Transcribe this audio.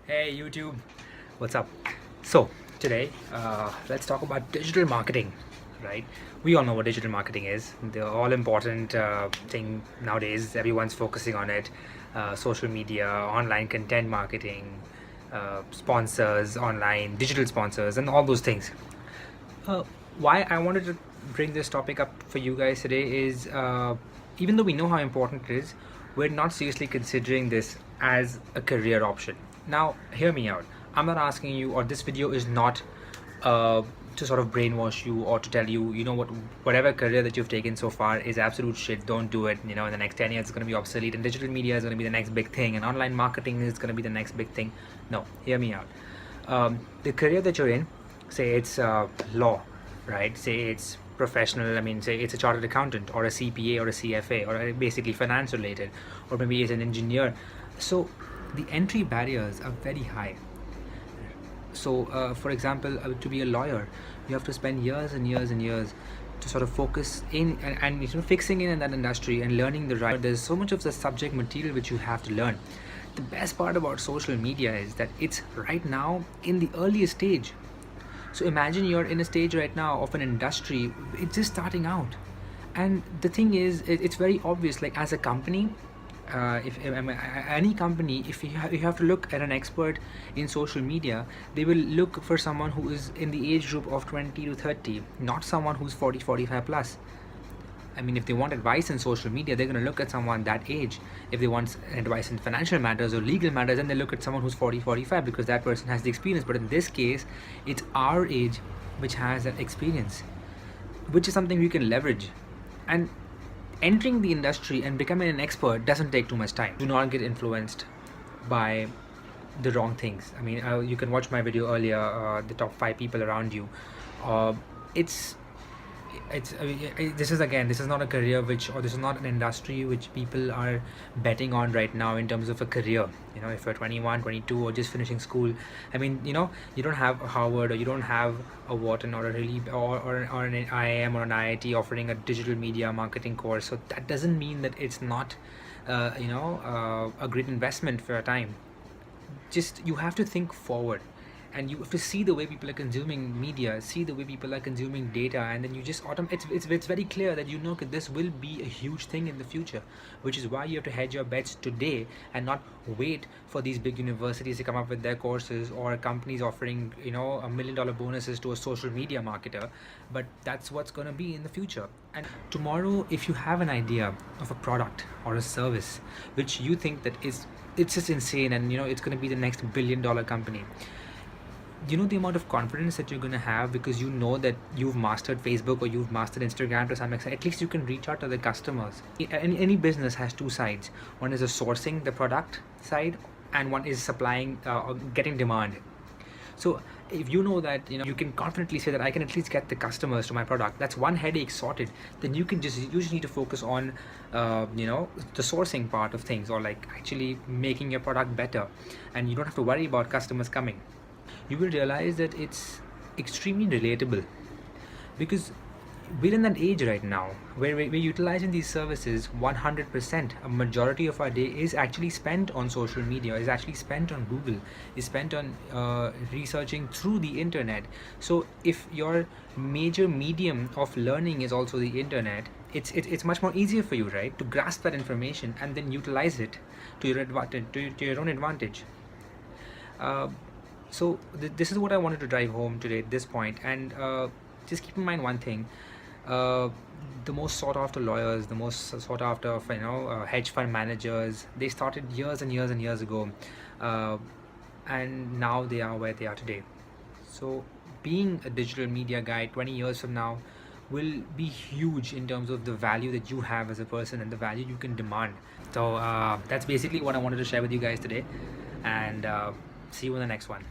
Hey YouTube, what's up? So today, let's talk about digital marketing, right? We all know what digital marketing is. The all important thing nowadays. Everyone's focusing on it. Social media, online content marketing, sponsors, online digital sponsors, and all those things. Uh, why I wanted to bring this topic up for you guys today is even though we know how important it is, we're not seriously considering this as a career option. Now, hear me out. I'm not asking you, or this video is not to sort of brainwash you or to tell you, you know what, whatever career that you've taken so far is absolute shit. Don't do it. You know, in the next 10 years, it's going to be obsolete, and digital media is going to be the next big thing, and online marketing is going to be the next big thing. No, hear me out. The career that you're in, say it's law, right? Say it's professional, I mean, say it's a chartered accountant or a CPA or a CFA or basically finance related, or maybe it's an engineer. So the entry barriers are very high. So for example, to be a lawyer, you have to spend years and years and years to sort of focus in and you know, fixing in that industry and learning the right. There's so much of the subject material which you have to learn. The best part about social media is that it's right now in the earliest stage. So imagine you're in a stage right now of an industry, it's just starting out. And the thing is, it's very obvious, like as a company, if I mean, any company, if you have to look at an expert in social media, they will look for someone who is in the age group of 20 to 30, not someone who's 40, 45 plus. I mean, if they want advice in social media, they're going to look at someone that age. If they want advice in financial matters or legal matters, then they look at someone who's 40, 45 because that person has the experience. But in this case, it's our age which has that experience, which is something we can leverage. And entering the industry and becoming an expert doesn't take too much time. Do not get influenced by the wrong things. I mean, you can watch my video earlier, the top 5 people around you. It's this is not a career which, or this is not an industry which people are betting on right now in terms of a career. You know, if you're 21, 22, or just finishing school, I mean, you know, you don't have a Harvard or you don't have a Wharton or a really or an IIM or an IIT offering a digital media marketing course. So that doesn't mean that it's not a great investment for your time. Just you have to think forward, and you have to see the way people are consuming media, see the way people are consuming data, and then you just it's very clear that you know that this will be a huge thing in the future, which is why you have to hedge your bets today and not wait for these big universities to come up with their courses or companies offering, you know, $1 million bonuses to a social media marketer. But that's what's going to be in the future. And tomorrow, if you have an idea of a product or a service which you think that is, it's just insane, and you know it's going to be the next $1 billion company, you know the amount of confidence that you're going to have because you know that you've mastered Facebook or you've mastered Instagram to some extent. At least you can reach out to the customers. Any business has two sides. One is the sourcing the product side, and one is supplying or getting demand. So if you know that, you know, you can confidently say that I can at least get the customers to my product, that's one headache sorted. Then you just need to focus on you know, the sourcing part of things, or like actually making your product better, and you don't have to worry about customers coming. You will realize that it's extremely relatable because we're in that age right now where we're utilizing these services 100%. A majority of our day is actually spent on social media, is actually spent on Google, is spent on researching through the internet. So if your major medium of learning is also the internet, it's much more easier for you, right, to grasp that information and then utilize it to your advantage, to your own advantage. So this is what I wanted to drive home today at this point. And just keep in mind one thing: the most sought after lawyers, the most sought after, you know, hedge fund managers, they started years and years and years ago, and now they are where they are today. So being a digital media guy 20 years from now will be huge in terms of the value that you have as a person and the value you can demand. So that's basically what I wanted to share with you guys today, and see you in the next one.